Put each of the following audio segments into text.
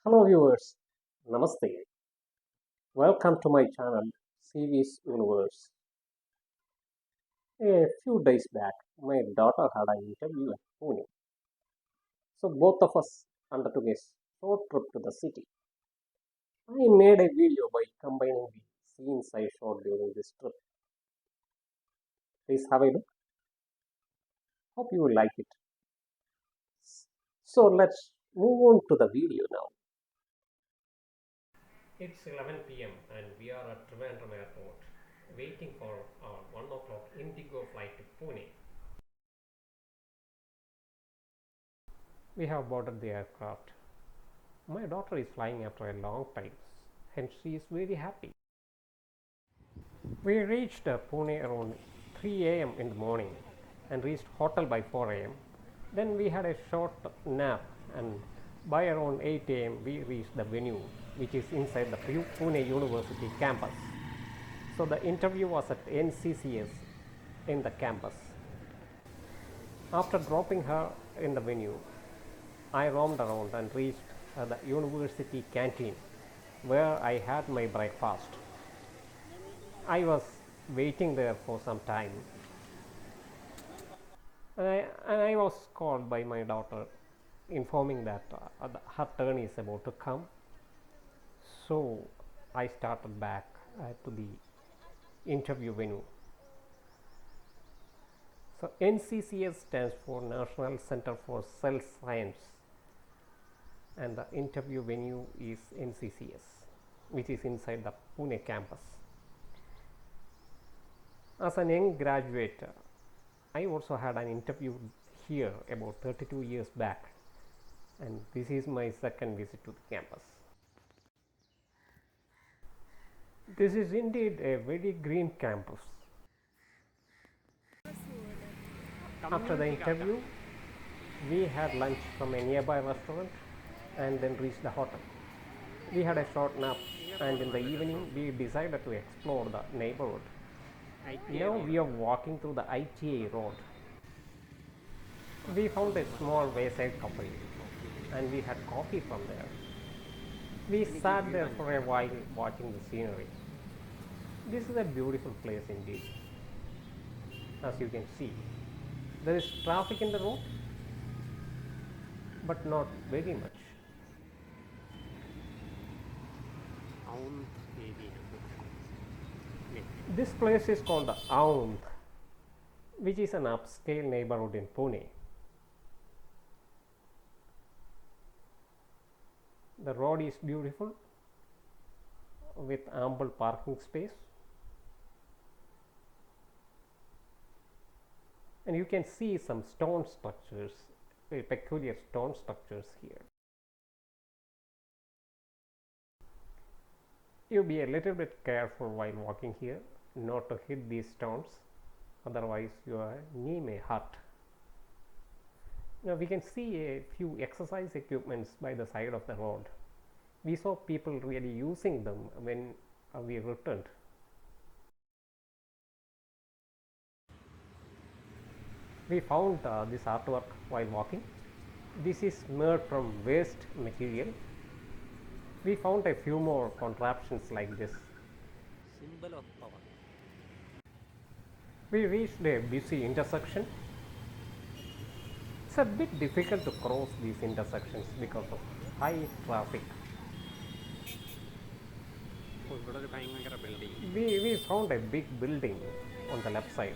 Hello viewers, Namaste. Welcome to my channel, CV's Universe. A few days back, my daughter had an interview at Pune. So both of us undertook a short trip to the city. I made a video by combining the scenes I shot during this trip. Please have a look. Hope you will like it. So let's move on to the video now. It's 11 p.m. and we are at Trivandrum airport waiting for our 1 o'clock Indigo flight to Pune. We have boarded the aircraft. My daughter is flying after a long time, hence she is very happy. We reached Pune around 3 a.m. in the morning and reached hotel by 4 a.m. Then we had a short nap and by around 8 a.m. we reached the venue, which is inside the Pune University campus. So the interview was at NCCS in the campus. After dropping her in the venue, I roamed around and reached the university canteen where I had my breakfast. I was waiting there for some time and I was called by my daughter informing that her turn is about to come. So I started back to the interview venue. So NCCS stands for National Center for Cell Science and the interview venue is NCCS, which is inside the Pune campus. As a young graduate, I also had an interview here about 32 years back, and this is my second visit to the campus. This is indeed a very green campus. After the interview, we had lunch from a nearby restaurant and then reached the hotel. We had a short nap and in the evening we decided to explore the neighborhood. Now we are walking through the ITA road. We found a small wayside cafe and we had coffee from there. We sat there for a while watching the scenery. This is a beautiful place indeed. As you can see, there is traffic in the road, but not very much. This place is called the Aund, which is an upscale neighborhood in Pune. The road is beautiful with ample parking space, and you can see some stone structures, very peculiar stone structures here. You be a little bit careful while walking here not to hit these stones, otherwise your knee may hurt. Now we can see a few exercise equipments by the side of the road. We saw people really using them when we returned. We found this artwork while walking. This is made from waste material. We found a few more contraptions like this. Symbol of power. We reached a busy intersection. It's a bit difficult to cross these intersections because of high traffic. We found a big building on the left side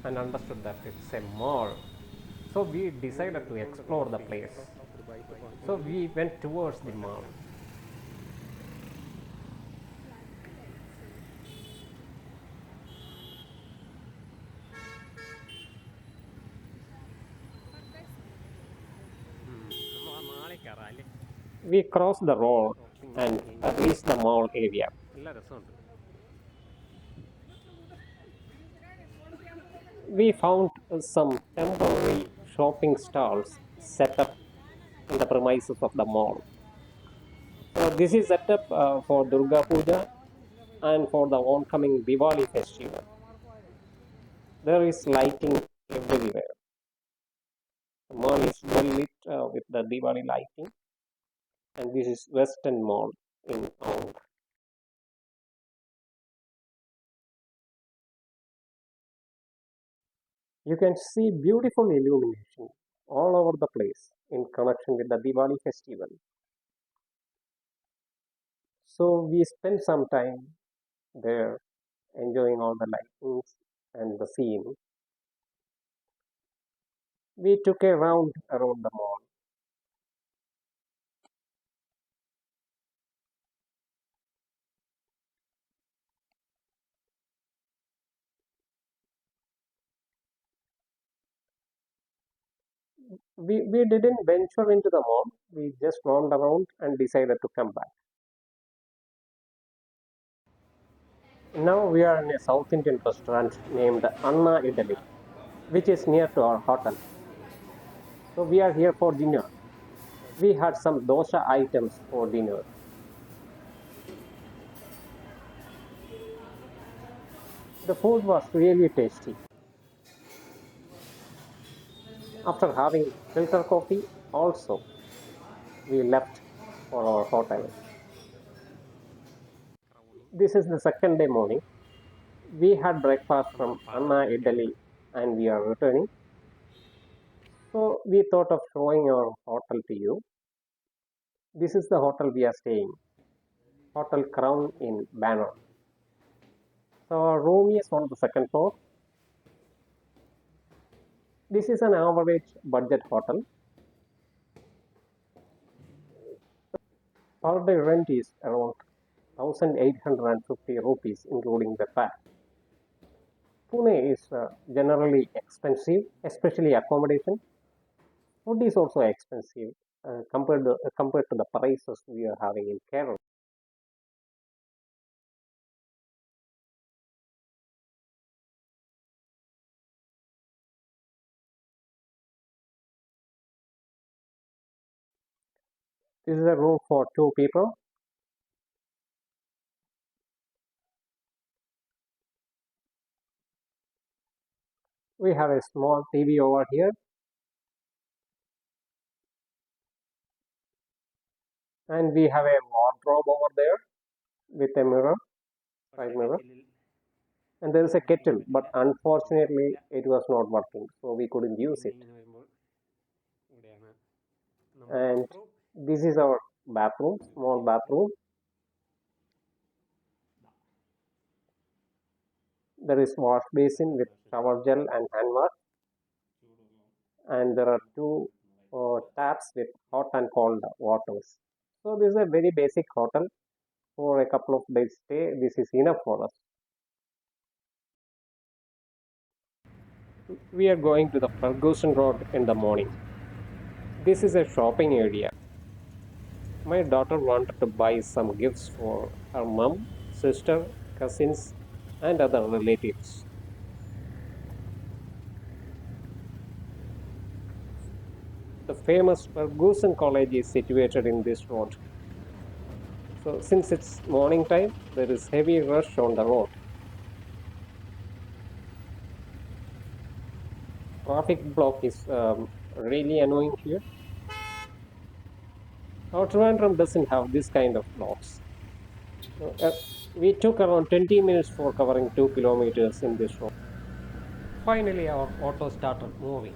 and understood that it's a mall. So we decided to explore the place. So we went towards the mall. We crossed the road and reached the mall area. We found some temporary shopping stalls set up in the premises of the mall. So this is set up for Durga Puja and for the oncoming Diwali festival. There is lighting everywhere. The mall is well lit with the Diwali lighting. and this is Western Mall in Ound. You can see beautiful illumination all over the place in connection with the Diwali festival. So we spent some time there enjoying all the lightings and the scene. We took a round around the mall. We didn't venture into the mall. We just roamed around and decided to come back. Now we are in a South Indian restaurant named Anna Italy, which is near to our hotel. So we are here for dinner. We had some dosa items for dinner. The food was really tasty. After having filter coffee, also we left for our hotel. This is the second day morning. We had breakfast from Anna Italy and we are returning. So we thought of showing our hotel to you. This is the hotel we are staying, Hotel Crown in Banner. So our room is on the second floor. This is an average budget hotel. Per day rent is around 1850 rupees including the VAT. Pune is generally expensive, especially accommodation. Food is also expensive compared to the prices we are having in Kerala. This is a room for two people. We have a small TV over here, and we have a wardrobe over there with a mirror, side mirror, and there is a kettle, but unfortunately it was not working, so we couldn't use it. And this is our bathroom, small bathroom. There is wash basin with shower gel and hand wash, and there are two taps with hot and cold waters. So this is a very basic hotel for a couple of days stay. This is enough for us. We are going to the Ferguson Road in the morning. This is a shopping area. My daughter wanted to buy some gifts for her mom, sister, cousins, and other relatives. The famous Ferguson College is situated in this road. So, since it's morning time, there is heavy rush on the road. Traffic block is really annoying here. Our Trivandrum doesn't have this kind of blocks. Uh, we took around 20 minutes for covering 2 kilometers in this road. Finally, our auto started moving.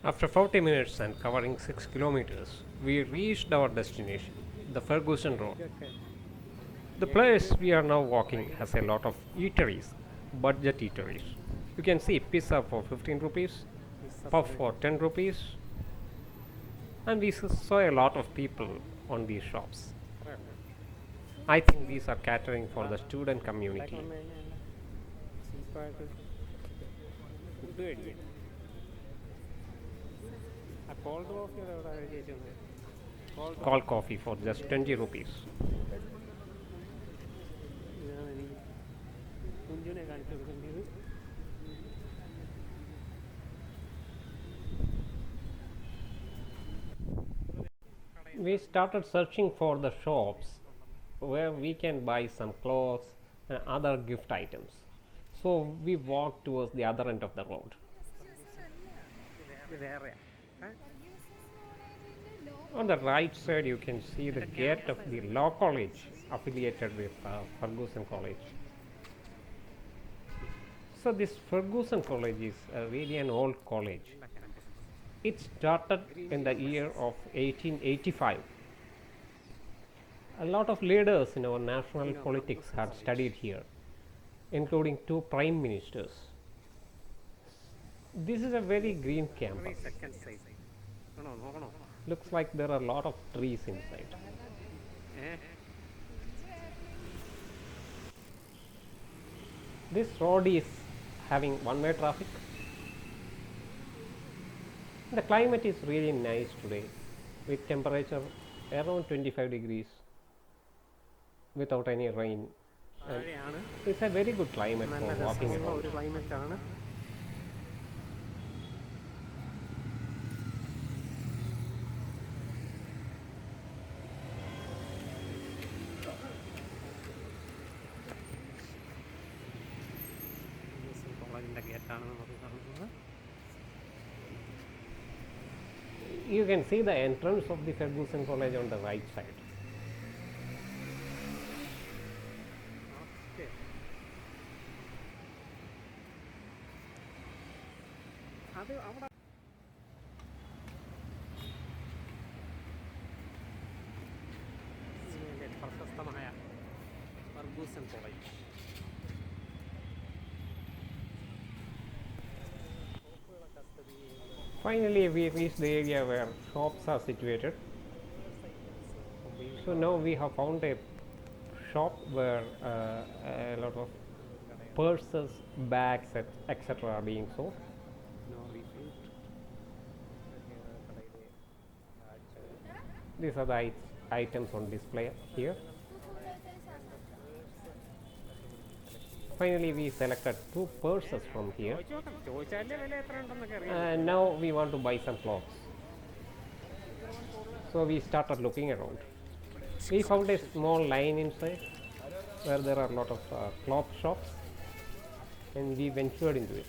After 40 minutes and covering 6 kilometers, we reached our destination, the Ferguson Road. The place we are now walking has a lot of eateries, budget eateries. You can see pizza for 15 rupees, puff for 10 rupees, and we saw a lot of people on these shops. I think these are catering for the student community. Call coffee for just 20 rupees. We started searching for the shops where we can buy some clothes and other gift items. So we walked towards the other end of the road. On the right side, you can see the gate of the law college affiliated with Ferguson College. So, this Ferguson College is really an old college. It started in the year of 1885. A lot of leaders in our national politics had studied here, including two prime ministers. This is a very green campus. Looks like there are a lot of trees inside. This road is having one-way traffic. The climate is really nice today, with temperature around 25 degrees without any rain. And it's a very good climate for walking around. You can see the entrance of the Ferguson College on the right side. Ferguson College. Finally, we reached the area where shops are situated. So now we have found a shop where a lot of purses, bags, etc. are being sold. These are the items on display here. Finally, we selected two purses from here, and now we want to buy some clothes. So we started looking around. We found a small line inside where there are a lot of cloth shops, and we ventured into it.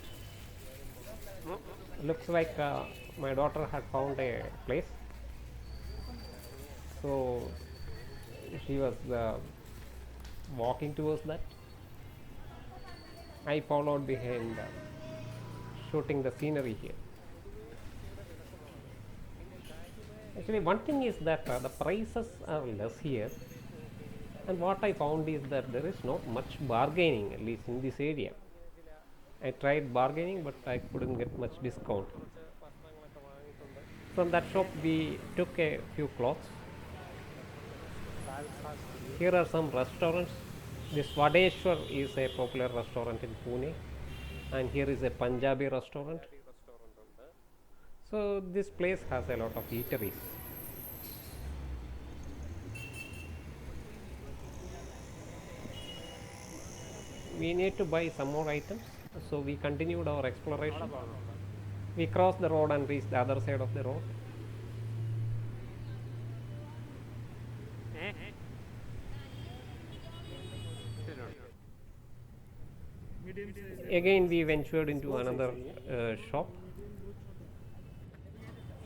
Looks like my daughter had found a place, so she was walking towards that. I followed behind, shooting the scenery here. Actually, one thing is that the prices are less here, and what I found is that there is not much bargaining, at least in this area. I tried bargaining, but I couldn't get much discount. From that shop, we took a few clothes. Here are some restaurants. This Vadeshwar is a popular restaurant in Pune, and here is a Punjabi restaurant. So this place has a lot of eateries. We need to buy some more items, so we continued our exploration. We crossed the road and reached the other side of the road. Again, we ventured into another shop.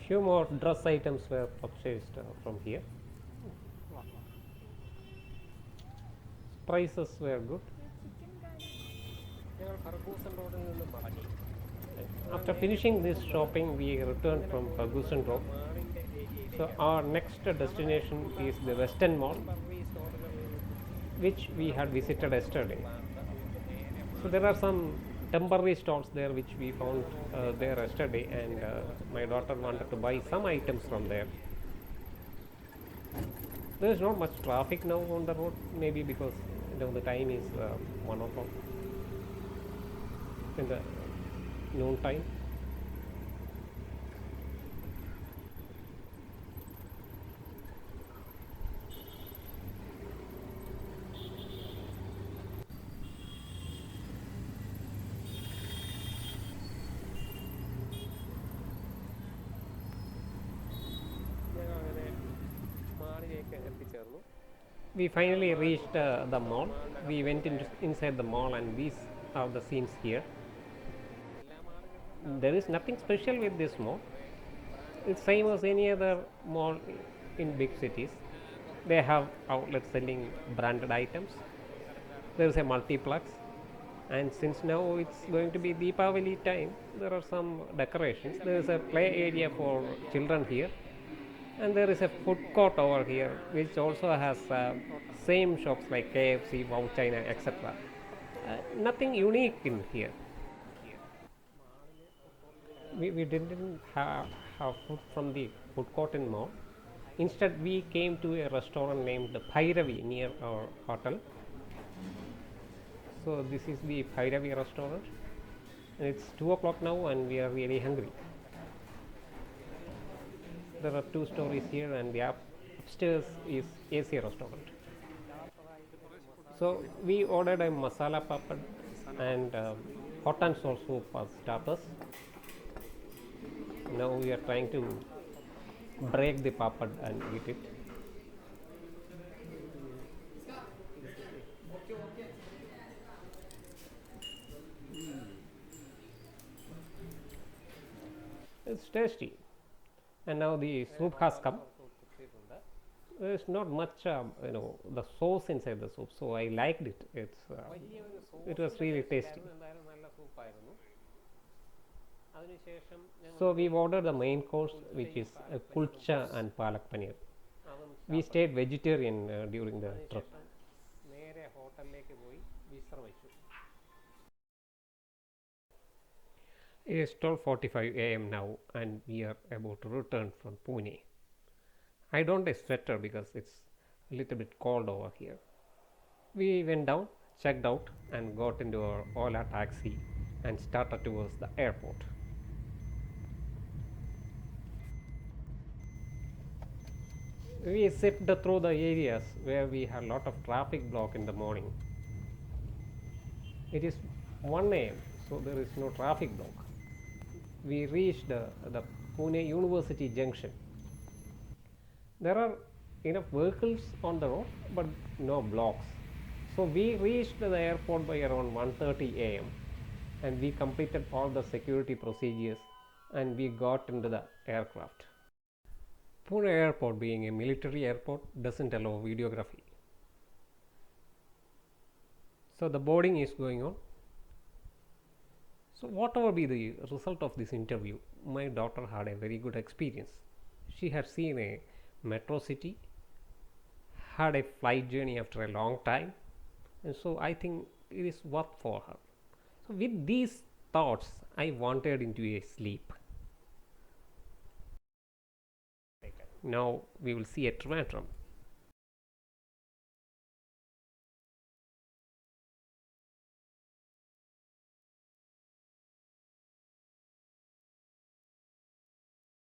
Few more dress items were purchased from here. Prices were good. After finishing this shopping, we returned from Ferguson Road. So our next destination is the Western Mall, which we had visited yesterday. So there are some temporary stalls there which we found there yesterday, and my daughter wanted to buy some items from there. There is not much traffic now on the road, maybe because the time is 1 o'clock in the noon time. We finally reached the mall. We went inside the mall, and these are the scenes here. There is nothing special with this mall. It's same as any other mall in big cities. They have outlets selling branded items. There is a multiplex, and since now it's going to be Deepavali time, there are some decorations. There is a play area for children here, and there is a food court over here which also has same shops like KFC, Wow China, etc. Nothing unique in here. We didn't have food from the food court in mall. Instead, we came to a restaurant named Bhairavi near our hotel. So this is the Bhairavi restaurant. And it's 2 o'clock now, and we are really hungry. There are two stories here, and the upstairs is AC restaurant. So we ordered a masala papad and hot and sour soup as starters. Now we are trying to break the papad and eat it. It's tasty. And now the soup has come. There's not much, the sauce inside the soup, so I liked it. It was really tasty. So we've ordered the main course, which is kulcha and palak paneer. We stayed vegetarian during the trip. It is 12:45 a.m. now, and we are about to return from Pune. I don't have a sweater because it's a little bit cold over here. We went down, checked out, and got into our Ola taxi and started towards the airport. We zipped through the areas where we had a lot of traffic block in the morning. It is 1 a.m., so there is no traffic block. We reached the Pune University Junction. There are enough vehicles on the road, but no blocks. So we reached the airport by around 1:30 a.m. and we completed all the security procedures and we got into the aircraft. Pune airport, being a military airport, doesn't allow videography. So the boarding is going on. So whatever be the result of this interview, my daughter had a very good experience. She had seen a metro city, had a flight journey after a long time, and so I think it is worth for her. So with these thoughts, I wandered into a sleep. Now we will see a Trivandrum.